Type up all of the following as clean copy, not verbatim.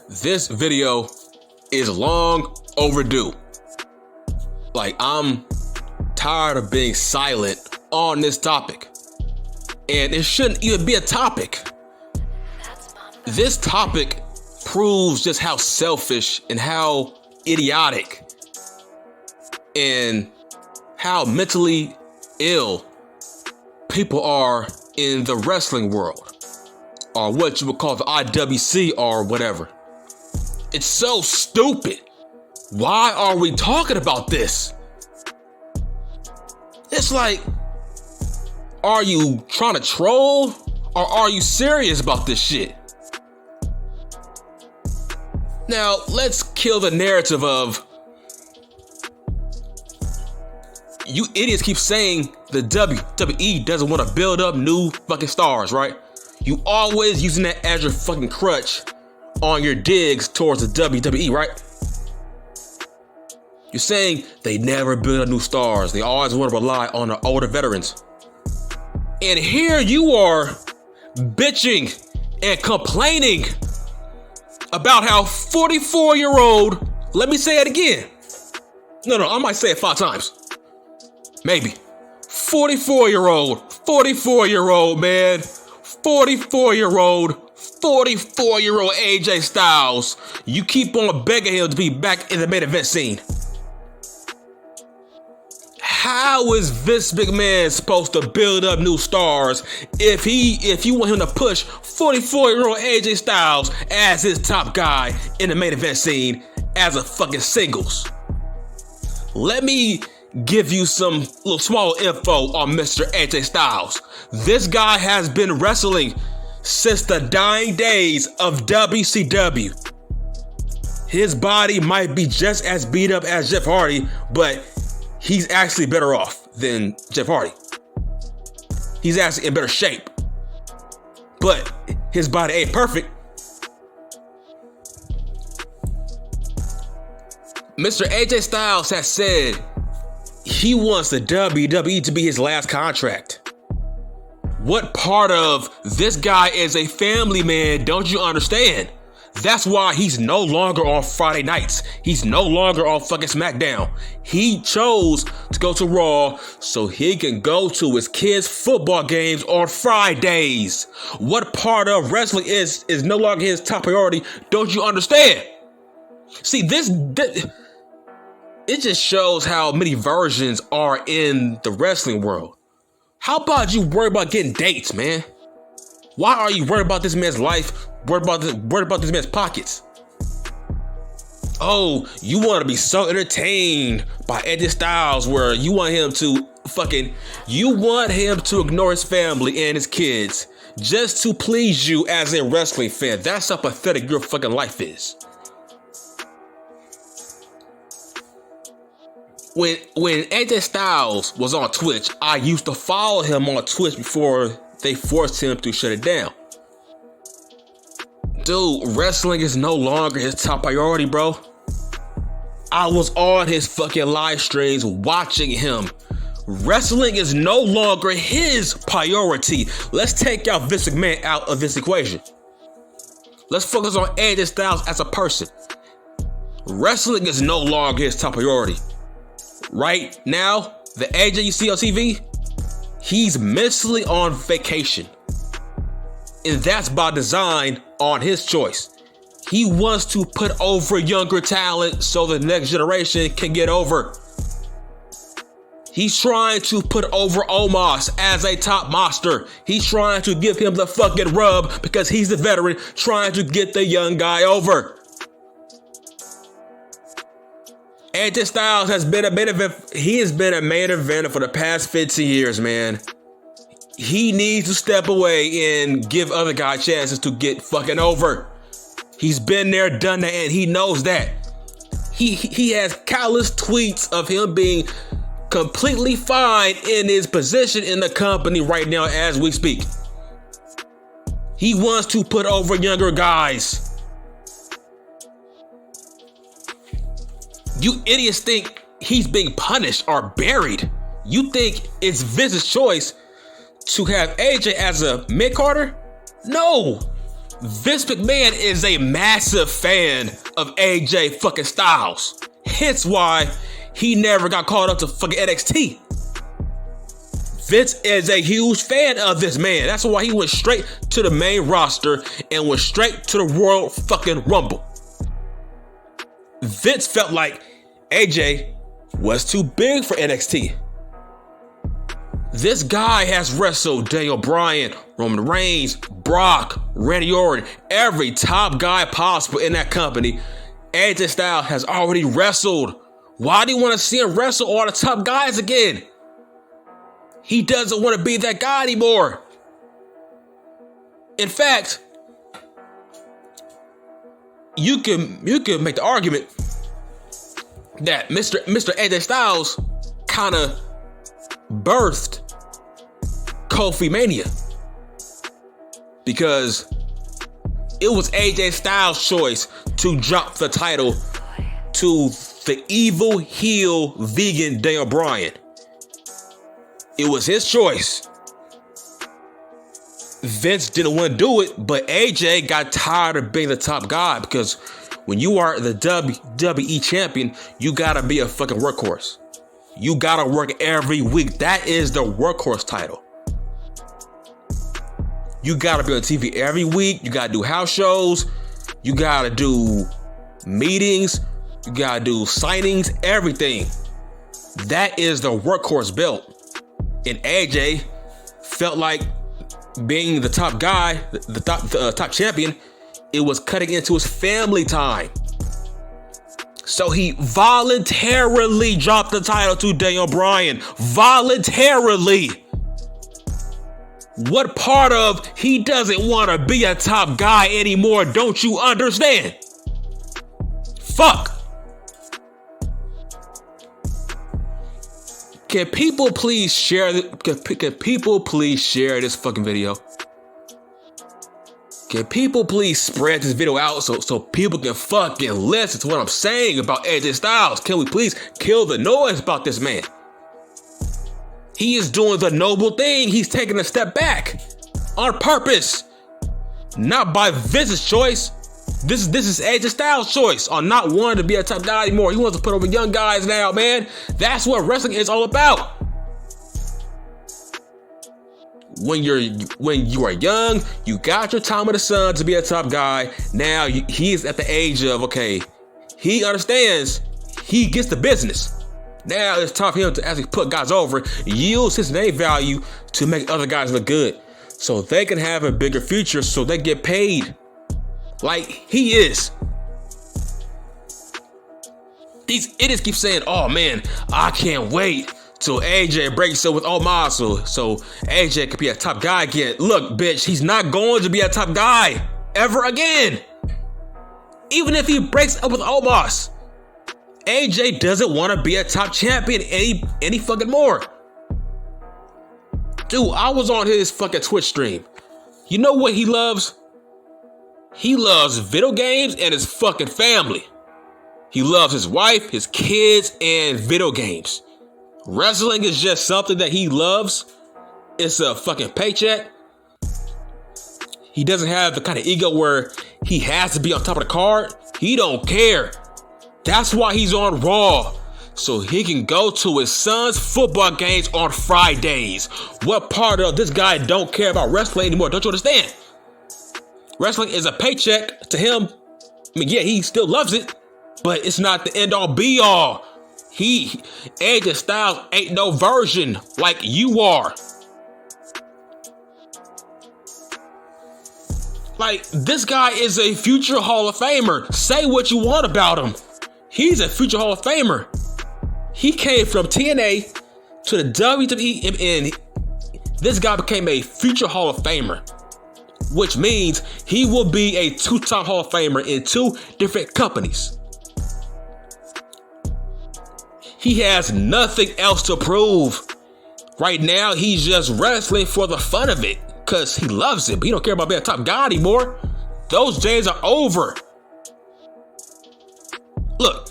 This video is long overdue. Like, I'm tired of being silent on this topic. And it shouldn't even be a topic. This topic proves just how selfish and how idiotic and how mentally ill people are in the wrestling world, or what you would call the IWC or whatever. It's so stupid. Why are we talking about this? It's like, are you trying to troll or are you serious about this shit? Now, let's kill the narrative of you idiots keep saying the WWE doesn't want to build up new fucking stars, right? You always using that as your fucking crutch on your digs towards the WWE, right? You're saying they never build up new stars. They always want to rely on the older veterans. And here you are bitching and complaining about how 44-year-old, let me say it again. No, I might say it 5 times. Maybe. 44-year-old man. 44-year-old AJ Styles. You keep on begging him to be back in the main event scene. How is Vince McMahon supposed to build up new stars if you want him to push 44-year-old AJ Styles as his top guy in the main event scene as a fucking singles? Let me give you some little small info on Mr. AJ Styles. This guy has been wrestling since the dying days of WCW. His body might be just as beat up as Jeff Hardy, but he's actually better off than Jeff Hardy. He's actually in better shape. But his body ain't perfect. Mr. AJ Styles has said he wants the WWE to be his last contract. What part of this guy is a family man don't you understand? That's why he's no longer on Friday nights. He's no longer on fucking SmackDown. He chose to go to Raw so he can go to his kids' football games on Fridays. What part of wrestling is no longer his top priority? Don't you understand? See, it just shows how many versions are in the wrestling world. How about you worry about getting dates, man? Why are you worried about this man's life? Worried about this man's pockets? Oh, you want to be so entertained by AJ Styles where you want him to ignore his family and his kids just to please you as a wrestling fan. That's how pathetic your fucking life is. When AJ Styles was on Twitch, I used to follow him on Twitch before they forced him to shut it down. Dude, wrestling is no longer his top priority, bro. I was on his fucking live streams watching him. Wrestling is no longer his priority. Let's take out Vince McMahon out of this equation. Let's focus on AJ Styles as a person. Wrestling is no longer his top priority. Right now, the AJ you see on TV, he's mentally on vacation. And that's by design on his choice. He wants to put over younger talent so the next generation can get over. He's trying to put over Omos as a top monster. He's trying to give him the fucking rub because he's the veteran trying to get the young guy over. AJ Styles has been a main event. He has been a main eventer for the past 15 years, man. He needs to step away and give other guys chances to get fucking over. He's been there, done that, and he knows that. He has countless tweets of him being completely fine in his position in the company right now as we speak. He wants to put over younger guys. You idiots think he's being punished or buried. You think it's Vince's choice to have AJ as a mid-carder? No. Vince McMahon is a massive fan of AJ fucking Styles. Hence why he never got called up to fucking NXT. Vince is a huge fan of this man. That's why he went straight to the main roster and went straight to the Royal fucking Rumble. Vince felt like AJ was too big for NXT. This guy has wrestled Daniel Bryan, Roman Reigns, Brock, Randy Orton, every top guy possible in that company. AJ Styles has already wrestled. Why do you want to see him wrestle all the top guys again? He doesn't want to be that guy anymore. In fact, you can make the argument that Mr. AJ Styles kind of birthed Kofi Mania, because it was AJ Styles' choice to drop the title to the evil heel vegan Daniel Bryan. It was his choice. Vince didn't want to do it, but AJ got tired of being the top guy, because when you are the WWE champion, you gotta be a fucking workhorse. You gotta work every week. That is the workhorse title. You gotta be on TV every week. You gotta do house shows. You gotta do meetings. You gotta do signings, everything. That is the workhorse belt. And AJ felt like being the top guy, the top champion, it was cutting into his family time. So he voluntarily dropped the title to Daniel Bryan. Voluntarily. What part of he doesn't want to be a top guy anymore don't you understand? Fuck. Can people please share this fucking video? Can people please spread this video out so people can fucking listen to what I'm saying about AJ Styles? Can we please kill the noise about this man? He is doing the noble thing. He's taking a step back on purpose, not by Vince's choice. This is AJ Styles' choice on not wanting to be a top guy anymore. He wants to put over young guys now, man. That's what wrestling is all about. When you are young, you got your time with the sun to be a top guy. Now he's at the age of, okay, he understands, he gets the business. Now it's time for him to actually put guys over, use his name value to make other guys look good, so they can have a bigger future, so they get paid like he is. These idiots keep saying, oh man, I can't wait till AJ breaks up with Omos so AJ could be a top guy again. Look, bitch, he's not going to be a top guy ever again. Even if he breaks up with Omos, AJ doesn't want to be a top champion any fucking more. Dude, I was on his fucking Twitch stream. You know what he loves? He loves video games and his fucking family. He loves his wife, his kids, and video games. Wrestling is just something that he loves. It's a fucking paycheck. He doesn't have the kind of ego where he has to be on top of the card. He don't care. That's why he's on Raw, so he can go to his son's football games on Fridays. What part of this guy don't care about wrestling anymore? Don't you understand? Wrestling is a paycheck to him. I mean, yeah, he still loves it, but it's not the end all be all. AJ Styles ain't no version like you are. Like, this guy is a future Hall of Famer. Say what you want about him. He's a future Hall of Famer. He came from TNA to the WWE, and this guy became a future Hall of Famer, which means he will be a two-time Hall of Famer in two different companies. He has nothing else to prove. Right now, he's just wrestling for the fun of it, because he loves it, but he don't care about being a top guy anymore. Those days are over. Look,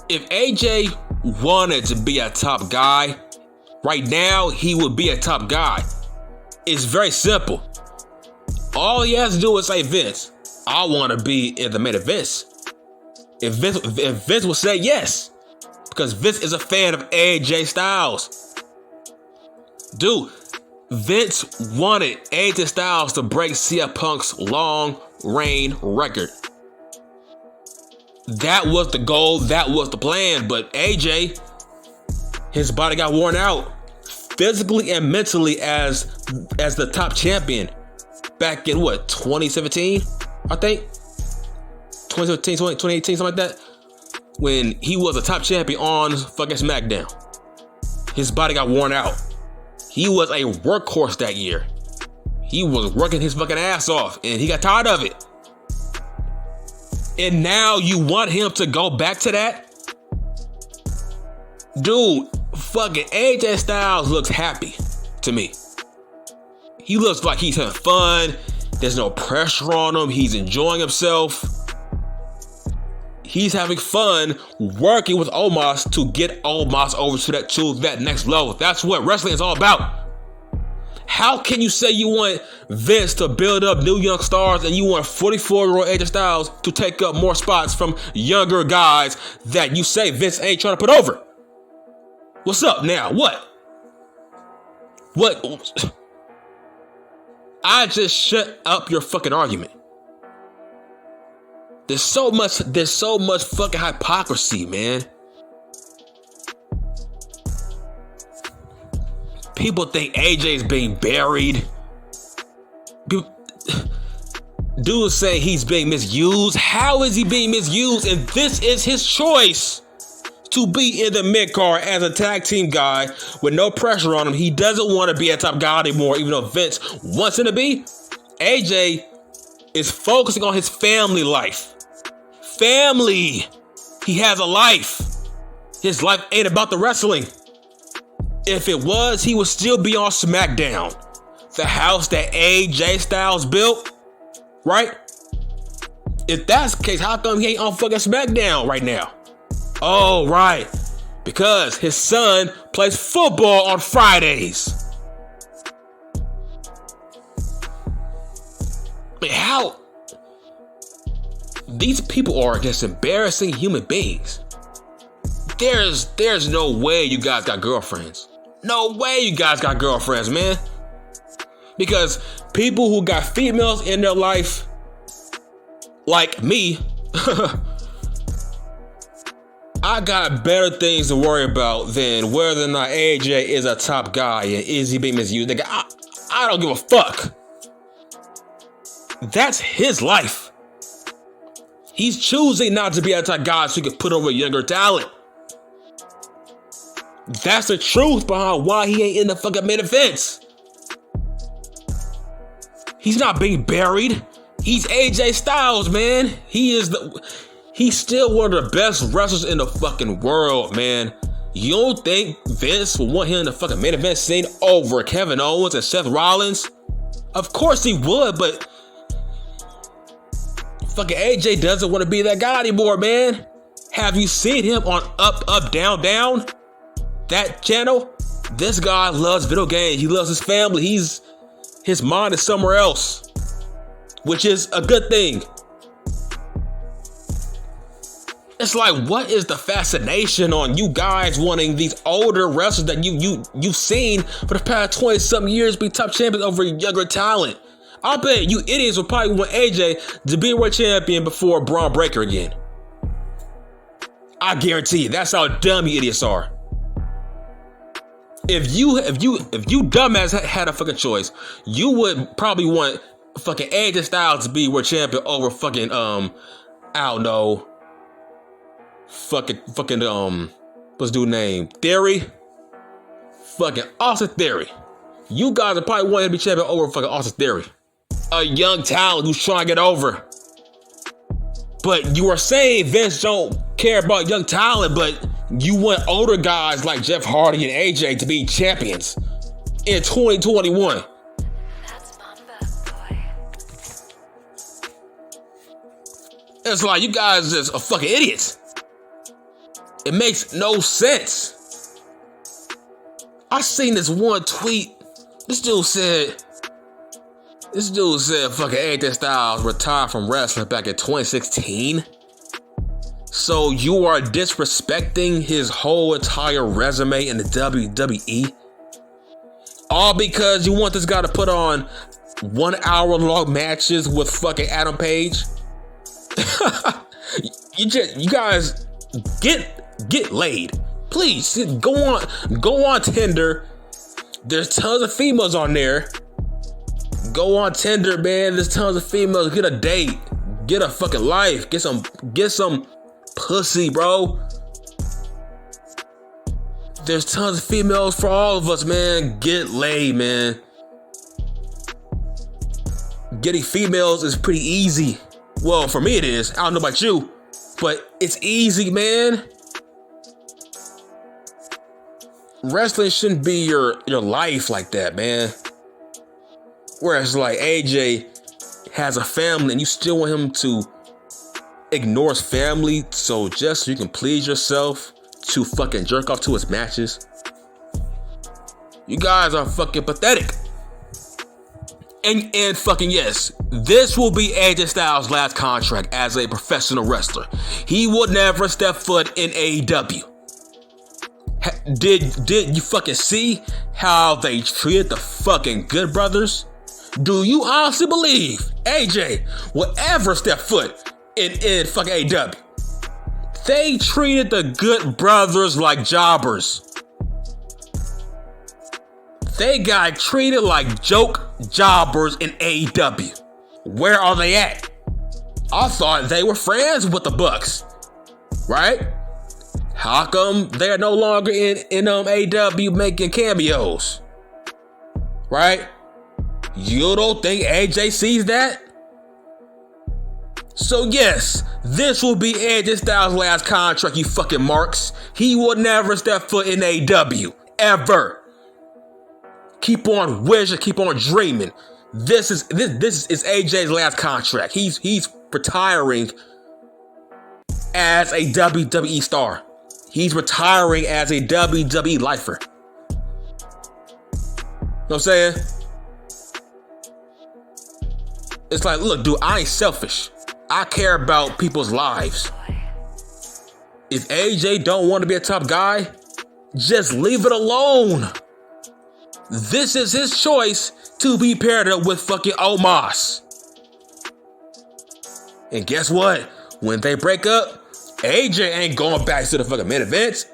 if AJ wanted to be a top guy, right now he would be a top guy. It's very simple. All he has to do is say, Vince, I want to be in the main event. If Vince will say yes, because Vince is a fan of AJ Styles. Dude, Vince wanted AJ Styles to break CM Punk's long reign record. That was the goal, that was the plan, but AJ, his body got worn out physically and mentally as the top champion back in 2017, I think? 2017, 2018, something like that. When he was a top champion on fucking SmackDown. His body got worn out. He was a workhorse that year. He was working his fucking ass off and he got tired of it. And now you want him to go back to that? Dude, fucking AJ Styles looks happy to me. He looks like he's having fun. There's no pressure on him. He's enjoying himself. He's having fun working with Omos to get Omos over to that next level. That's what wrestling is all about. How can you say you want Vince to build up new young stars and you want 44-year-old AJ Styles to take up more spots from younger guys that you say Vince ain't trying to put over? What's up now? What? I just shut up your fucking argument. There's so much fucking hypocrisy, man. People think AJ's being buried. Dude saying he's being misused. How is he being misused? And this is his choice to be in the mid-card as a tag team guy with no pressure on him. He doesn't want to be a top guy anymore, even though Vince wants him to be. AJ is focusing on his family life. Family. He has a life. His life ain't about the wrestling. If it was, he would still be on SmackDown. The house that AJ Styles built, right? If that's the case, how come he ain't on fucking SmackDown right now? Oh, right. Because his son plays football on Fridays. Man, how? These people are just embarrassing human beings. There's no way you guys got girlfriends. No way you guys got girlfriends, man. Because people who got females in their life, like me, I got better things to worry about than whether or not AJ is a top guy and is he being misused. Nigga, I don't give a fuck. That's his life. He's choosing not to be a top guy so he can put over younger talent. That's the truth behind why he ain't in the fucking main events. He's not being buried. He's AJ Styles, man. He's still one of the best wrestlers in the fucking world, man. You don't think Vince would want him in the fucking main event scene over Kevin Owens and Seth Rollins? Of course he would, but fucking AJ doesn't want to be that guy anymore, man. Have you seen him on Up, Up, Down, Down? That channel? This guy loves video games. He loves his family. His mind is somewhere else, which is a good thing. It's like, what is the fascination on you guys wanting these older wrestlers that you've seen for the past 20-something years be top champions over younger talent? I bet you idiots would probably want AJ to be a world champion before Braun Breaker again. I guarantee you, that's how dumb you idiots are. If you dumbass had a fucking choice, you would probably want fucking AJ Styles to be world champion over fucking I don't know, fucking what's dude's name? Theory? Fucking Austin Theory. You guys are probably wanting to be champion over fucking Austin Theory, a young talent who's trying to get over. But you are saying Vince don't care about young talent, but you want older guys like Jeff Hardy and AJ to be champions in 2021. That's my best boy. It's like you guys just are fucking idiots. It makes no sense. I seen this one tweet. This dude said, This dude said fucking AJ Styles retired from wrestling back in 2016. So you are disrespecting his whole entire resume in the WWE? All because you want this guy to put on 1 hour long matches with fucking Adam Page? You guys get laid. Please go on Tinder. There's tons of females on there. Go on Tinder, man. There's tons of females. Get a date. Get a fucking life. Get some pussy, bro. There's tons of females for all of us, man. Get laid, man. Getting females is pretty easy. Well, for me it is. I don't know about you, but it's easy, man. Wrestling shouldn't be your life like that, man. Whereas like AJ has a family and you still want him to ignore his family so just so you can please yourself to fucking jerk off to his matches. You guys are fucking pathetic. And fucking yes, this will be AJ Styles' last contract as a professional wrestler. He will never step foot in AEW. Did you fucking see how they treated the fucking Good Brothers? Do you honestly believe AJ will ever step foot in fucking AEW? They treated the Good Brothers like jobbers. They got treated like joke jobbers in AEW. Where are they at? I thought they were friends with the Bucks, right? How come they're no longer in AEW making cameos? Right? You don't think AJ sees that? So yes, this will be AJ Styles' last contract, you fucking marks. He will never step foot in AEW. Ever. Keep on wishing, keep on dreaming. This is AJ's last contract. He's retiring as a WWE star. He's retiring as a WWE lifer. You know what I'm saying? It's like, look, dude, I ain't selfish. I care about people's lives. If AJ don't want to be a top guy, just leave it alone. This is his choice to be paired up with fucking Omos. And guess what? When they break up, AJ ain't going back to the fucking main event.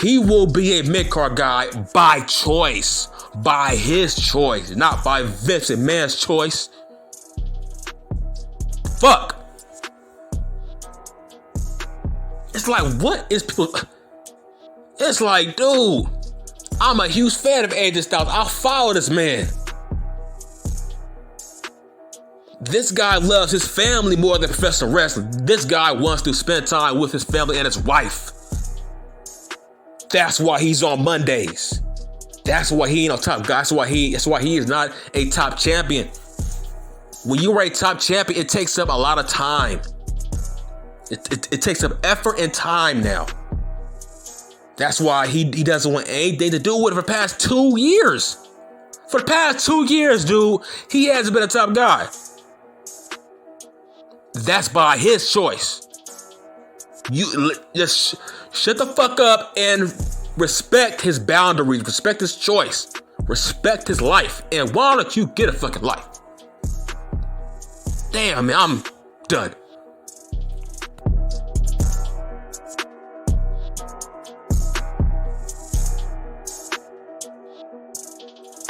He will be a mid-card guy by choice. By his choice. Not by Vince McMahon's choice. Fuck. It's like, what is people... It's like, dude, I'm a huge fan of AJ Styles. I'll follow this man. This guy loves his family more than professional wrestling. This guy wants to spend time with his family and his wife. That's why he's on Mondays. That's why he ain't a top guy. That's why he is not a top champion. When you are a top champion, it takes up a lot of time. It takes up effort and time now. That's why he doesn't want anything to do with it for the past 2 years. For the past 2 years, dude, he hasn't been a top guy. That's by his choice. You just shut the fuck up and respect his boundaries. Respect his choice. Respect his life. And why don't you get a fucking life? Damn, man, I'm done.